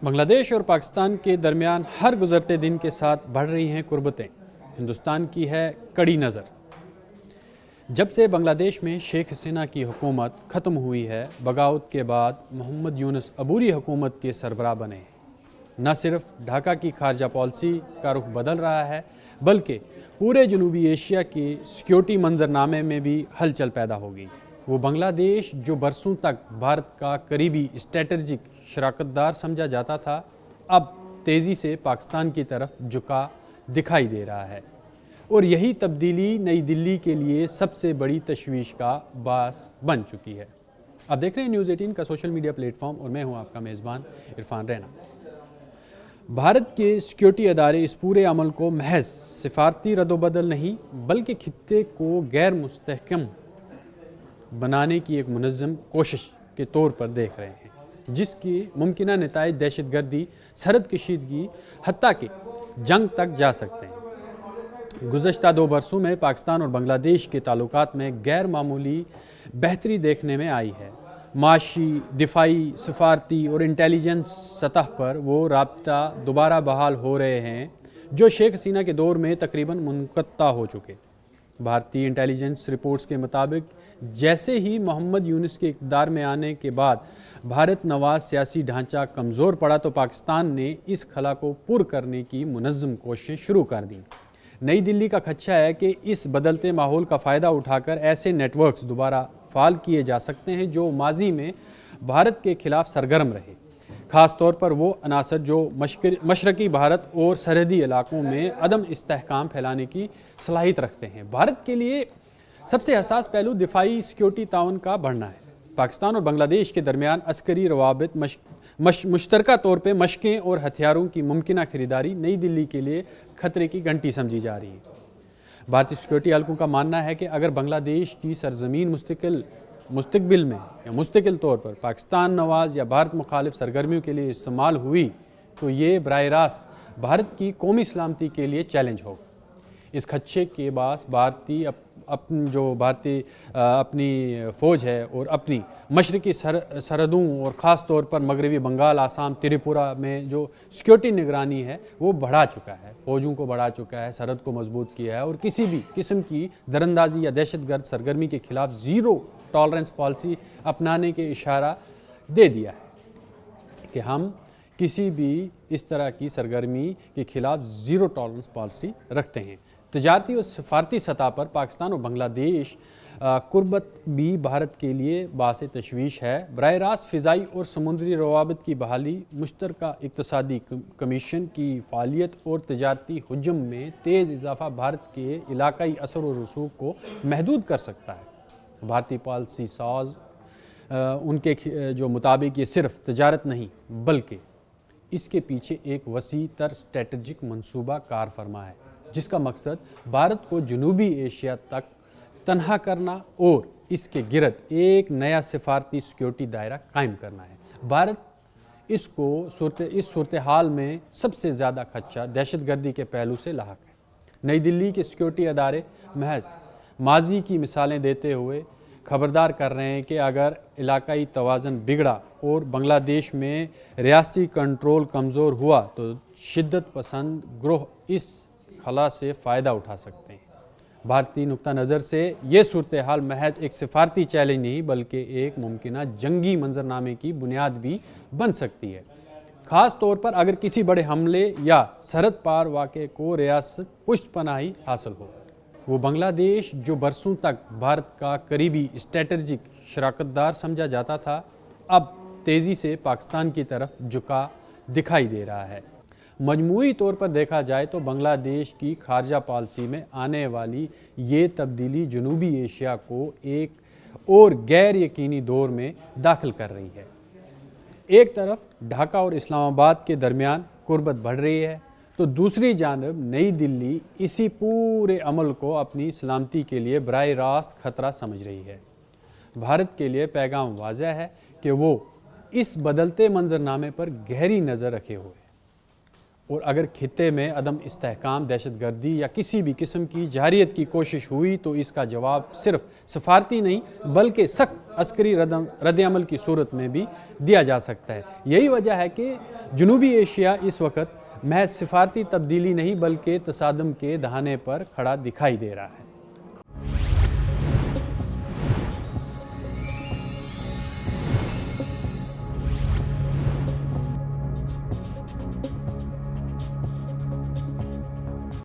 بنگلہ دیش اور پاکستان کے درمیان ہر گزرتے دن کے ساتھ بڑھ رہی ہیں قربتیں۔ ہندوستان کی ہے کڑی نظر۔ جب سے بنگلہ دیش میں شیخ حسینہ کی حکومت ختم ہوئی ہے، بغاوت کے بعد محمد یونس عبوری حکومت کے سربراہ بنے ہیں۔ نہ صرف ڈھاکہ کی خارجہ پالیسی کا رخ بدل رہا ہے، بلکہ پورے جنوبی ایشیا کے سیکیورٹی منظرنامے میں بھی ہلچل پیدا ہو گئی۔ وہ بنگلہ دیش جو برسوں تک بھارت کا قریبی اسٹریٹجک شراکت دار سمجھا جاتا تھا، اب تیزی سے پاکستان کی طرف جھکا دکھائی دے رہا ہے، اور یہی تبدیلی نئی دلی کے لیے سب سے بڑی تشویش کا باعث بن چکی ہے۔ آپ دیکھ رہے ہیں نیوز 18 کا سوشل میڈیا پلیٹ فارم، اور میں ہوں آپ کا میزبان عرفان رینا۔ بھارت کے سیکیورٹی ادارے اس پورے عمل کو محض سفارتی رد و بدل نہیں، بلکہ خطے کو غیر مستحکم بنانے کی ایک منظم کوشش کے طور پر دیکھ رہے ہیں، جس کی ممکنہ نتائج دہشت گردی، سرحد کشیدگی، حتیٰ کہ جنگ تک جا سکتے ہیں۔ گزشتہ 2 برسوں میں پاکستان اور بنگلہ دیش کے تعلقات میں غیر معمولی بہتری دیکھنے میں آئی ہے۔ معاشی، دفاعی، سفارتی اور انٹیلیجنس سطح پر وہ رابطہ دوبارہ بحال ہو رہے ہیں جو شیخ حسینہ کے دور میں تقریباً منقطع ہو چکے۔ بھارتی انٹیلیجنس رپورٹس کے مطابق جیسے ہی محمد یونس کے اقتدار میں آنے کے بعد بھارت نواز سیاسی ڈھانچہ کمزور پڑا، تو پاکستان نے اس خلا کو پر کرنے کی منظم کوششیں شروع کر دیں۔ نئی دلی کا خدشہ ہے کہ اس بدلتے ماحول کا فائدہ اٹھا کر ایسے نیٹ ورکس دوبارہ فعال کیے جا سکتے ہیں جو ماضی میں بھارت کے خلاف سرگرم رہے، خاص طور پر وہ عناصر جو مشرقی بھارت اور سرحدی علاقوں میں عدم استحکام پھیلانے کی صلاحیت رکھتے ہیں۔ بھارت کے لیے سب سے حساس پہلو دفاعی سیکیورٹی تعاون کا بڑھنا ہے۔ پاکستان اور بنگلہ دیش کے درمیان عسکری روابط، مشترکہ طور پہ مشقیں اور ہتھیاروں کی ممکنہ خریداری نئی دلی کے لیے خطرے کی گھنٹی سمجھی جا رہی ہے۔ بھارتی سیکیورٹی حلقوں کا ماننا ہے کہ اگر بنگلہ دیش کی سرزمین مستقبل میں یا مستقل طور پر پاکستان نواز یا بھارت مخالف سرگرمیوں کے لیے استعمال ہوئی، تو یہ براہ راست بھارت کی قومی سلامتی کے لیے چیلنج ہوگا۔ اس خدشے کے باعث بھارتی اپنی فوج ہے اور اپنی مشرقی سرحدوں اور خاص طور پر مغربی بنگال، آسام، تریپورہ میں جو سیکیورٹی نگرانی ہے وہ بڑھا چکا ہے، فوجوں کو بڑھا چکا ہے، سرحد کو مضبوط کیا ہے، اور کسی بھی قسم کی درندازی یا دہشت گرد سرگرمی کے خلاف زیرو ٹالرنس پالیسی اپنانے کے اشارہ دے دیا ہے کہ ہم کسی بھی اس طرح کی سرگرمی کے خلاف زیرو ٹالرنس پالیسی رکھتے ہیں۔ تجارتی اور سفارتی سطح پر پاکستان اور بنگلہ دیش قربت بھی بھارت کے لیے باعث تشویش ہے۔ براہ راست فضائی اور سمندری روابط کی بحالی، مشترکہ اقتصادی کمیشن کی فعالیت اور تجارتی حجم میں تیز اضافہ بھارت کے علاقائی اثر و رسوخ کو محدود کر سکتا ہے۔ بھارتی پالیسی ساز ان کے جو مطابق یہ صرف تجارت نہیں، بلکہ اس کے پیچھے ایک وسیع تر اسٹریٹجک منصوبہ کار فرما ہے، جس کا مقصد بھارت کو جنوبی ایشیا تک تنہا کرنا اور اس کے گرد ایک نیا سفارتی سیکیورٹی دائرہ قائم کرنا ہے۔ بھارت اس صورتحال میں سب سے زیادہ خدشہ دہشت گردی کے پہلو سے لاحق ہے۔ نئی دلی کے سیکیورٹی ادارے محض ماضی کی مثالیں دیتے ہوئے خبردار کر رہے ہیں کہ اگر علاقائی توازن بگڑا اور بنگلہ دیش میں ریاستی کنٹرول کمزور ہوا، تو شدت پسند گروہ اس خلا سے فائدہ اٹھا سکتے ہیں۔ بھارتی نقطہ نظر سے یہ صورتحال محض ایک سفارتی چیلنج نہیں، بلکہ ایک ممکنہ جنگی منظرنامے کی بنیاد بھی بن سکتی ہے، خاص طور پر اگر کسی بڑے حملے یا سرحد پار واقعے کو ریاست پشت پناہی حاصل ہو۔ وہ بنگلہ دیش جو برسوں تک بھارت کا قریبی اسٹریٹجک شراکت دار سمجھا جاتا تھا، اب تیزی سے پاکستان کی طرف جھکا دکھائی دے رہا ہے۔ مجموعی طور پر دیکھا جائے تو بنگلہ دیش کی خارجہ پالیسی میں آنے والی یہ تبدیلی جنوبی ایشیا کو ایک اور غیر یقینی دور میں داخل کر رہی ہے۔ ایک طرف ڈھاکہ اور اسلام آباد کے درمیان قربت بڑھ رہی ہے، تو دوسری جانب نئی دلی اسی پورے عمل کو اپنی سلامتی کے لیے براہ راست خطرہ سمجھ رہی ہے۔ بھارت کے لیے پیغام واضح ہے کہ وہ اس بدلتے منظرنامے پر گہری نظر رکھے ہوئے، اور اگر خطے میں عدم استحکام، دہشت گردی یا کسی بھی قسم کی جارحیت کی کوشش ہوئی، تو اس کا جواب صرف سفارتی نہیں بلکہ سخت عسکری رد عمل کی صورت میں بھی دیا جا سکتا ہے۔ یہی وجہ ہے کہ جنوبی ایشیا اس وقت محض سفارتی تبدیلی نہیں بلکہ تصادم کے دہانے پر کھڑا دکھائی دے رہا ہے۔